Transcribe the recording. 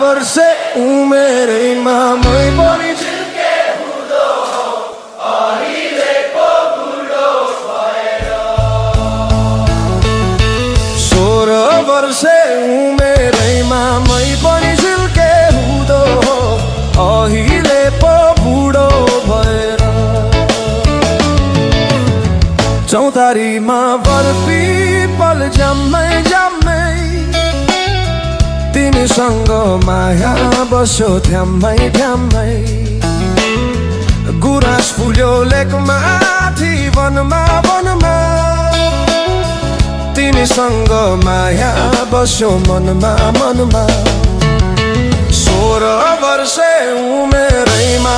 वर्षे उमेरैमा मै पनि 16 वर्षे उमेरैमा मै पनि झुल्के हुँदो अहिले पो बुढो भएर चौतारीमा बर्फी पल जम्मै जम्मै तिमीसँग माया बस्यो थ्याम्मै थ्याम्मै गुराँस फुल्यो लेकमाथि वनमा वनमा तिमीसँग माया बस्यो मनमा मनमा 16 वर्षे उमेरैमा